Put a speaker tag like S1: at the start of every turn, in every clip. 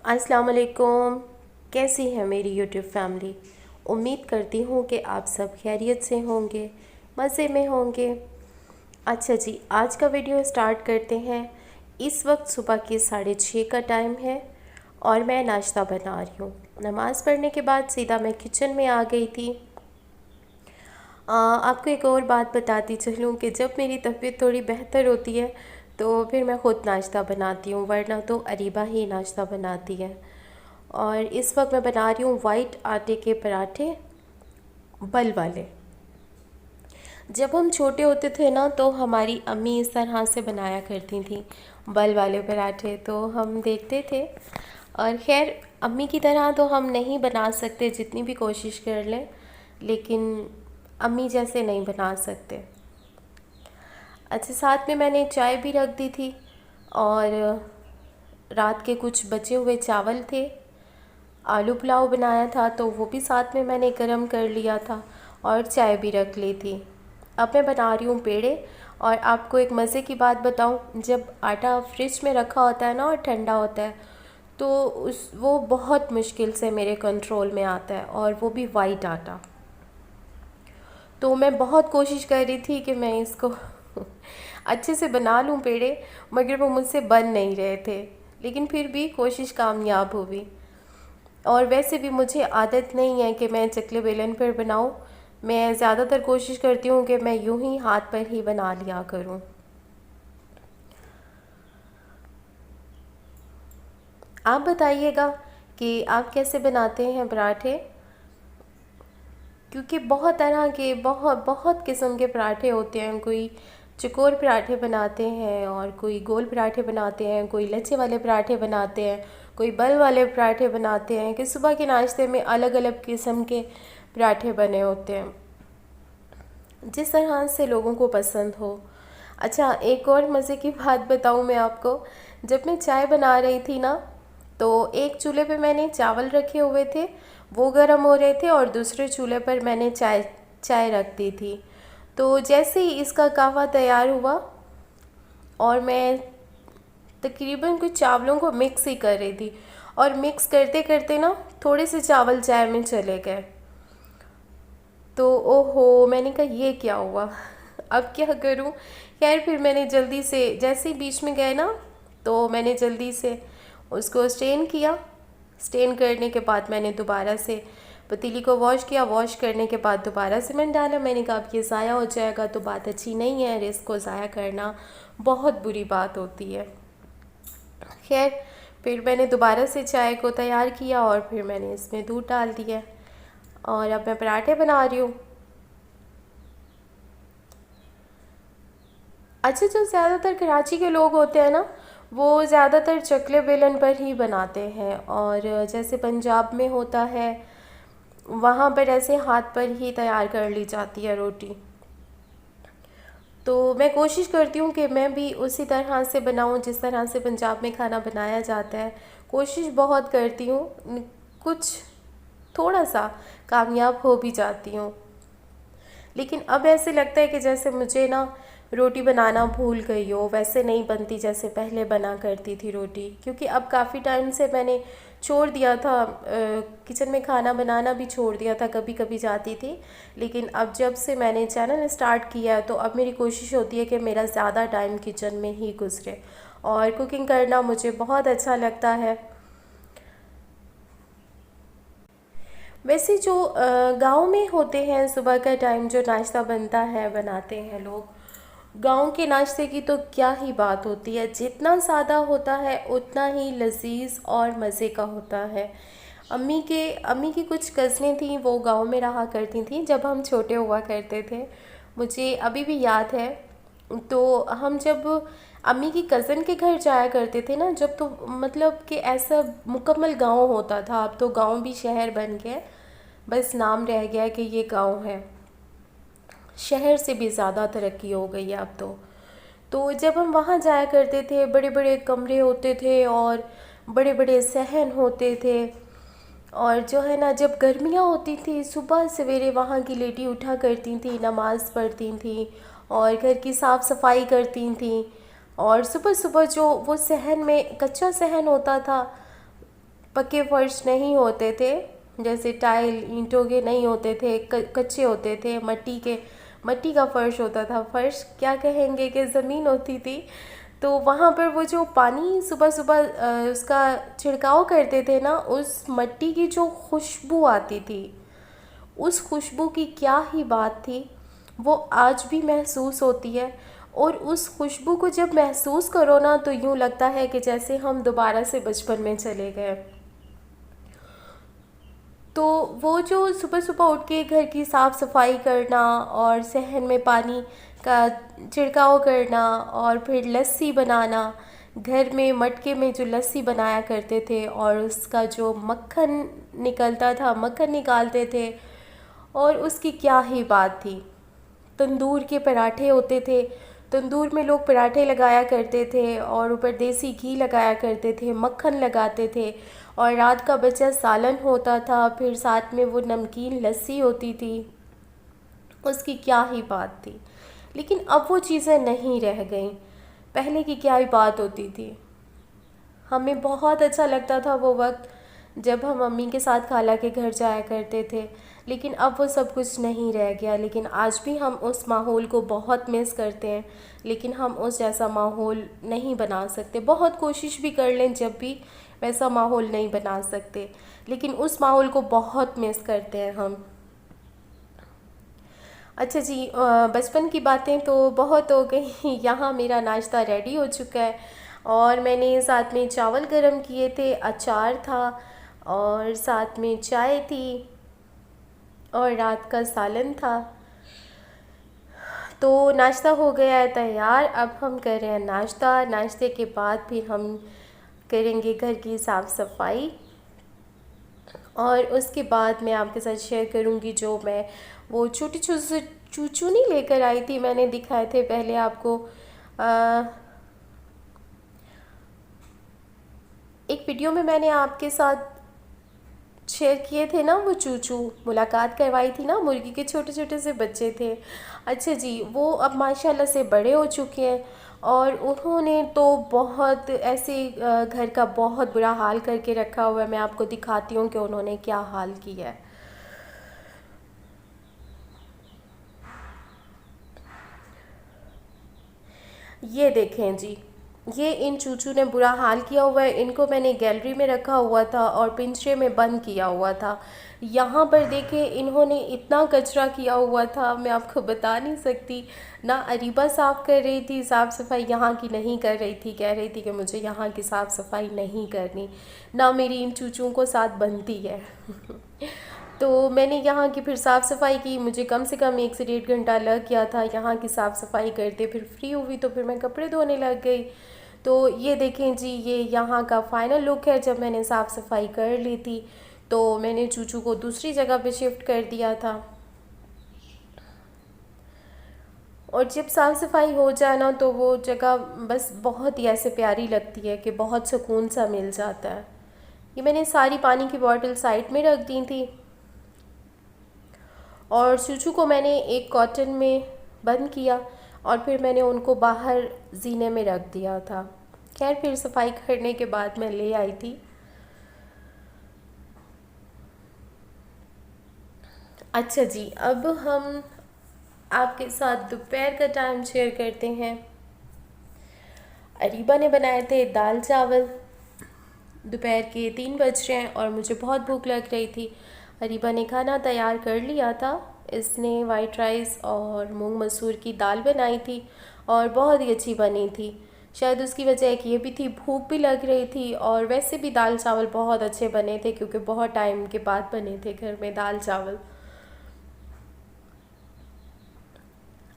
S1: अस्सलाम वालेकुम। कैसी है मेरी यूट्यूब फैमिली। उम्मीद करती हूँ कि आप सब खैरियत से होंगे, मज़े में होंगे। अच्छा जी, आज का वीडियो स्टार्ट करते हैं। इस वक्त सुबह के 6:30 का टाइम है और मैं नाश्ता बना रही हूँ। नमाज़ पढ़ने के बाद सीधा मैं किचन में आ गई थी। आपको एक और बात बताती चलूँ कि जब मेरी तबीयत थोड़ी बेहतर होती है तो फिर मैं ख़ुद नाश्ता बनाती हूँ, वरना तो अरीबा ही नाश्ता बनाती है। और इस वक्त मैं बना रही हूँ वाइट आटे के पराठे, बल वाले। जब हम छोटे होते थे ना तो हमारी अम्मी इस तरह से बनाया करती थी बल वाले पराठे, तो हम देखते थे। और खैर अम्मी की तरह तो हम नहीं बना सकते जितनी भी कोशिश कर लें, लेकिन अम्मी जैसे नहीं बना सकते। अच्छा, साथ में मैंने चाय भी रख दी थी और रात के कुछ बचे हुए चावल थे। आलू पुलाव बनाया था तो वो भी साथ में मैंने गरम कर लिया था और चाय भी रख ली थी। अब मैं बना रही हूँ पेड़े। और आपको एक मज़े की बात बताऊँ, जब आटा फ्रिज में रखा होता है ना और ठंडा होता है तो वो बहुत मुश्किल से मेरे कंट्रोल में आता है, और वो भी वाइट आटा। तो मैं बहुत कोशिश कर रही थी कि मैं इसको अच्छे से बना लूँ पेड़े, मगर वो मुझसे बन नहीं रहे थे। लेकिन फिर भी कोशिश कामयाब हुई। और वैसे भी मुझे आदत नहीं है कि मैं चकले बेलन पर बनाऊँ। मैं ज़्यादातर कोशिश करती हूँ कि मैं यूं ही हाथ पर ही बना लिया करूँ। आप बताइएगा कि आप कैसे बनाते हैं पराठे, क्योंकि बहुत तरह के बहुत बहुत किस्म के पराठे होते हैं। कोई चकोर पराठे बनाते हैं और कोई गोल पराठे बनाते हैं, कोई लच्छे वाले पराठे बनाते हैं, कोई बल वाले पराठे बनाते हैं, कि सुबह के नाश्ते में अलग अलग किस्म के पराठे बने होते हैं, जिस तरह से लोगों को पसंद हो। अच्छा, एक और मज़े की बात बताऊं मैं आपको। जब मैं चाय बना रही थी ना तो एक चूल्हे पे मैंने चावल रखे हुए थे, वो गर्म हो रहे थे, और दूसरे चूल्हे पर मैंने चाय चाय रख दी थी। तो जैसे ही इसका कहवा तैयार हुआ और मैं तकरीबन कुछ चावलों को मिक्स ही कर रही थी, और मिक्स करते करते ना थोड़े से चावल चाय में चले गए। तो ओहो, मैंने कहा ये क्या हुआ, अब क्या करूं। खैर फिर मैंने जल्दी से, जैसे ही बीच में गए ना, तो मैंने जल्दी से उसको स्टेन किया। स्टेन करने के बाद मैंने दोबारा से पतीली को वॉश किया। वॉश करने के बाद दोबारा सीमेंट डाला। मैंने कहा अब ये ज़ाया हो जाएगा तो बात अच्छी नहीं है, रिस्क को ज़ाया करना बहुत बुरी बात होती है। खैर फिर मैंने दोबारा से चाय को तैयार किया और फिर मैंने इसमें दूध डाल दिया, और अब मैं पराठे बना रही हूँ। अच्छा, जो ज़्यादातर कराची के लोग होते हैं ना, वो ज़्यादातर चकले बेलन पर ही बनाते हैं, और जैसे पंजाब में होता है वहाँ पर ऐसे हाथ पर ही तैयार कर ली जाती है रोटी। तो मैं कोशिश करती हूँ कि मैं भी उसी तरह से बनाऊँ जिस तरह से पंजाब में खाना बनाया जाता है। कोशिश बहुत करती हूँ, कुछ थोड़ा सा कामयाब हो भी जाती हूँ। लेकिन अब ऐसे लगता है कि जैसे मुझे ना रोटी बनाना भूल गई हो, वैसे नहीं बनती जैसे पहले बना करती थी रोटी। क्योंकि अब काफ़ी टाइम से मैंने छोड़ दिया था, किचन में खाना बनाना भी छोड़ दिया था। कभी कभी जाती थी, लेकिन अब जब से मैंने चैनल स्टार्ट किया है तो अब मेरी कोशिश होती है कि मेरा ज़्यादा टाइम किचन में ही गुजरे, और कुकिंग करना मुझे बहुत अच्छा लगता है। वैसे जो गांव में होते हैं, सुबह का टाइम जो नाश्ता बनता है, बनाते हैं लोग, गांव के नाश्ते की तो क्या ही बात होती है। जितना सादा होता है उतना ही लजीज और मज़े का होता है। अम्मी की कुछ कज़नें थीं, वो गांव में रहा करती थीं जब हम छोटे हुआ करते थे। मुझे अभी भी याद है। तो हम जब अम्मी की कज़न के घर जाया करते थे ना, जब, तो मतलब कि ऐसा मुकम्मल गांव होता था। अब तो गांव भी शहर बन गया, बस नाम रह गया कि ये गांव है। शहर से भी ज़्यादा तरक्की हो गई है अब तो। तो जब हम वहाँ जाया करते थे, बड़े बड़े कमरे होते थे और बड़े बड़े सहन होते थे। और जो है ना, जब गर्मियाँ होती थी, सुबह सवेरे वहाँ की लेडी उठा करती थी, नमाज़ पढ़ती थी और घर की साफ़ सफाई करती थी। और सुबह सुबह जो वो सहन में, कच्चा सहन होता था, पक्के फर्श नहीं होते थे, जैसे टाइल ईंटों के नहीं होते थे, कच्चे होते थे, मट्टी का फर्श होता था। फर्श क्या कहेंगे, कि ज़मीन होती थी। तो वहाँ पर वो जो पानी सुबह सुबह उसका छिड़काव करते थे ना, उस मट्टी की जो खुशबू आती थी, उस खुशबू की क्या ही बात थी। वो आज भी महसूस होती है। और उस खुशबू को जब महसूस करो ना, तो यूँ लगता है कि जैसे हम दोबारा से बचपन में चले गए। तो वो जो सुबह सुबह उठ के घर की साफ़ सफाई करना और सहन में पानी का छिड़काव करना और फिर लस्सी बनाना, घर में मटके में जो लस्सी बनाया करते थे और उसका जो मक्खन निकलता था, मक्खन निकालते थे, और उसकी क्या ही बात थी। तंदूर के पराठे होते थे, तंदूर में लोग पराठे लगाया करते थे और ऊपर देसी घी लगाया करते थे, मक्खन लगाते थे, और रात का बचा सालन होता था, फिर साथ में वो नमकीन लस्सी होती थी। उसकी क्या ही बात थी। लेकिन अब वो चीज़ें नहीं रह गईं। पहले की क्या ही बात होती थी। हमें बहुत अच्छा लगता था वो वक्त जब हम मम्मी के साथ खाला के घर जाया करते थे। लेकिन अब वो सब कुछ नहीं रह गया। लेकिन आज भी हम उस माहौल को बहुत मिस करते हैं, लेकिन हम उस जैसा माहौल नहीं बना सकते। बहुत कोशिश भी कर लें जब भी वैसा माहौल नहीं बना सकते, लेकिन उस माहौल को बहुत मिस करते हैं हम। अच्छा जी, बचपन की बातें तो बहुत हो गई। यहाँ मेरा नाश्ता रेडी हो चुका है और मैंने साथ में चावल गरम किए थे, अचार था और साथ में चाय थी और रात का सालन था। तो नाश्ता हो गया है तैयार। अब हम कर रहे हैं नाश्ता। नाश्ते के बाद फिर हम करेंगे घर की साफ़ सफाई और उसके बाद मैं आपके साथ शेयर करूंगी जो मैं वो छोटे छोटे चूचू नहीं लेकर आई थी, मैंने दिखाए थे पहले आपको। एक वीडियो में मैंने आपके साथ शेयर किए थे ना, वो चूचू मुलाकात करवाई थी ना, मुर्गी के छोटे छोटे से बच्चे थे। अच्छा जी, वो अब माशाल्लाह से बड़े हो चुके हैं और उन्होंने तो बहुत ऐसे घर का बहुत बुरा हाल करके रखा हुआ है। मैं आपको दिखाती हूँ कि उन्होंने क्या हाल किया है। ये देखें जी, ये इन चूचू ने बुरा हाल किया हुआ है। इनको मैंने गैलरी में रखा हुआ था और पिंजरे में बंद किया हुआ था। यहाँ पर देखें, इन्होंने इतना कचरा किया हुआ था, मैं आपको बता नहीं सकती। ना अरीबा साफ़ कर रही थी, साफ़ सफाई यहाँ की नहीं कर रही थी, कह रही थी कि मुझे यहाँ की साफ़ सफाई नहीं करनी, ना मेरी इन चूचों को साथ बनती है। तो मैंने यहाँ की फिर साफ़ सफाई की। मुझे कम से कम 1 से 1.5 घंटा लग गया था यहाँ की साफ़ सफाई करते। फिर फ्री हुई तो फिर मैं कपड़े धोने लग गई। तो ये देखें जी, ये यहाँ का फ़ाइनल लुक है जब मैंने साफ़ सफाई कर ली थी। तो मैंने चूचू को दूसरी जगह पे शिफ्ट कर दिया था। और जब साफ़ सफाई हो जाए ना, तो वो जगह बस बहुत ही ऐसे प्यारी लगती है कि बहुत सुकून सा मिल जाता है। ये मैंने सारी पानी की बॉटल साइड में रख दी थी और चूचू को मैंने एक कॉटन में बंद किया और फिर मैंने उनको बाहर जीने में रख दिया था। खैर, फिर सफाई करने के बाद मैं ले आई थी। अच्छा जी, अब हम आपके साथ दोपहर का टाइम शेयर करते हैं। अरीबा ने बनाए थे दाल चावल। दोपहर के 3 बज रहे हैं और मुझे बहुत भूख लग रही थी। अरीबा ने खाना तैयार कर लिया था। इसने वाइट राइस और मूंग मसूर की दाल बनाई थी और बहुत ही अच्छी बनी थी। शायद उसकी वजह एक ये भी थी, भूख भी लग रही थी, और वैसे भी दाल चावल बहुत अच्छे बने थे क्योंकि बहुत टाइम के बाद बने थे घर में दाल चावल।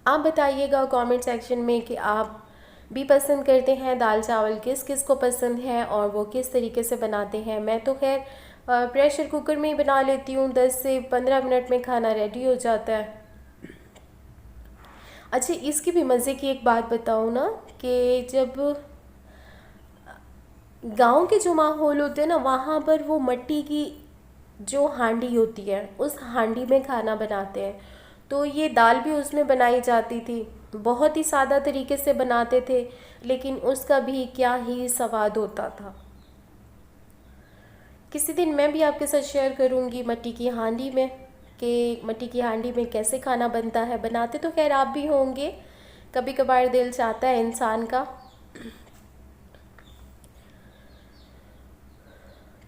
S1: आप बताइएगा कमेंट सेक्शन में कि आप भी पसंद करते हैं दाल चावल, किस किस को पसंद है और वो किस तरीके से बनाते हैं। मैं तो खैर प्रेशर कुकर में ही बना लेती हूँ, 10 से 15 मिनट में खाना रेडी हो जाता है। अच्छा, इसकी भी मज़े की एक बात बताऊँ ना, कि जब गांव के जो माहौल होते हैं ना, वहाँ पर वो मिट्टी की जो हांडी होती है, उस हांडी में खाना बनाते हैं। तो ये दाल भी उसमें बनाई जाती थी। बहुत ही सादा तरीके से बनाते थे, लेकिन उसका भी क्या ही स्वाद होता था। किसी दिन मैं भी आपके साथ शेयर करूँगी मट्टी की हांडी में, कि मट्टी की हांडी में कैसे खाना बनता है। बनाते तो खैर आप भी होंगे, कभी कभार दिल चाहता है इंसान का।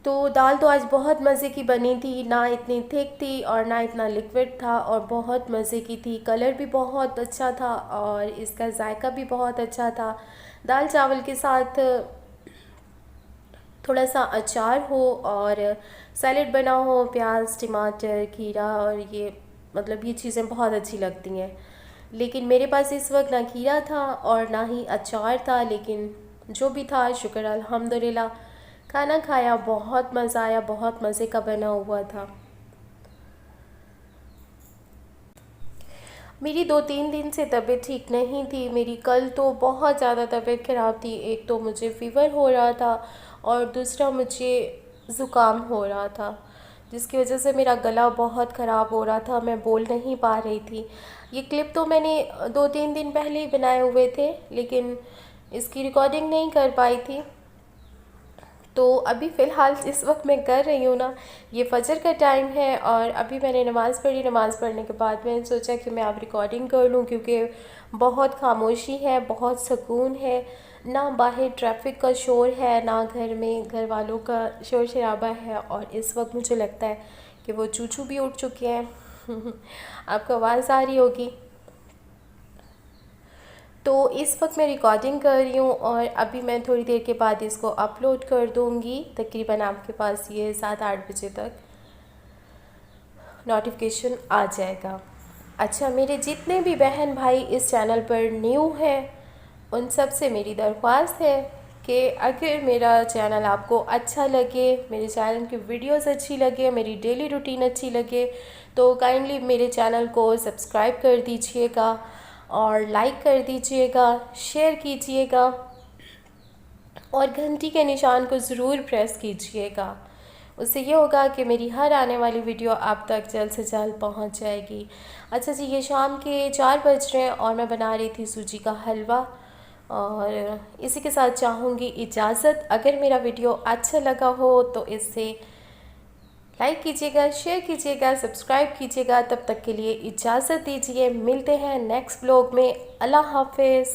S1: तो दाल तो आज बहुत मज़े की बनी थी, ना इतनी थिक थी और ना इतना लिक्विड था, और बहुत मज़े की थी। कलर भी बहुत अच्छा था और इसका जायका भी बहुत अच्छा था। दाल चावल के साथ थोड़ा सा अचार हो और सैलेड बना हो, प्याज टमाटर खीरा, और ये मतलब ये चीज़ें बहुत अच्छी लगती हैं। लेकिन मेरे पास इस वक्त ना खीरा था और ना ही अचार था, लेकिन जो भी था शुक्र अल्हम्दुलिल्लाह। खाना खाया, बहुत मज़ा आया, बहुत मज़े का बना हुआ था। मेरी 2-3 दिन से तबीयत ठीक नहीं थी। मेरी कल तो बहुत ज़्यादा तबीयत ख़राब थी। एक तो मुझे फ़ीवर हो रहा था और दूसरा मुझे ज़ुकाम हो रहा था, जिसकी वजह से मेरा गला बहुत ख़राब हो रहा था, मैं बोल नहीं पा रही थी। ये क्लिप तो मैंने 2-3 दिन पहले ही बनाए हुए थे, लेकिन इसकी रिकॉर्डिंग नहीं कर पाई थी। तो अभी फ़िलहाल इस वक्त मैं कर रही हूँ ना, ये फ़जर का टाइम है और अभी मैंने नमाज़ पढ़ी। नमाज़ पढ़ने के बाद मैंने सोचा कि मैं अब रिकॉर्डिंग कर लूँ, क्योंकि बहुत खामोशी है, बहुत सुकून है, ना बाहर ट्रैफिक का शोर है, ना घर में घर वालों का शोर शराबा है। और इस वक्त मुझे लगता है कि वो चूचू भी उठ चुके हैं। आपको आवाज़ आ रही होगी। तो इस वक्त मैं रिकॉर्डिंग कर रही हूँ और अभी मैं थोड़ी देर के बाद इसको अपलोड कर दूँगी। तकरीबन आपके पास ये 7-8 बजे तक नोटिफिकेशन आ जाएगा। अच्छा, मेरे जितने भी बहन भाई इस चैनल पर न्यू हैं, उन सब से मेरी दरख्वास्त है कि अगर मेरा चैनल आपको अच्छा लगे, मेरे चैनल की वीडियोस अच्छी लगे, मेरी डेली रूटीन अच्छी लगे, तो काइंडली मेरे चैनल को सब्सक्राइब कर दीजिएगा और लाइक कर दीजिएगा, शेयर कीजिएगा और घंटी के निशान को ज़रूर प्रेस कीजिएगा। उससे ये होगा कि मेरी हर आने वाली वीडियो आप तक जल्द से जल्द पहुंच जाएगी। अच्छा जी, ये शाम के 4 बज रहे हैं और मैं बना रही थी सूजी का हलवा, और इसी के साथ चाहूँगी इजाज़त। अगर मेरा वीडियो अच्छा लगा हो तो इसे लाइक कीजिएगा, शेयर कीजिएगा, सब्सक्राइब कीजिएगा। तब तक के लिए इजाज़त दीजिए, मिलते हैं नेक्स्ट ब्लॉग में। अल्लाह हाफिज़।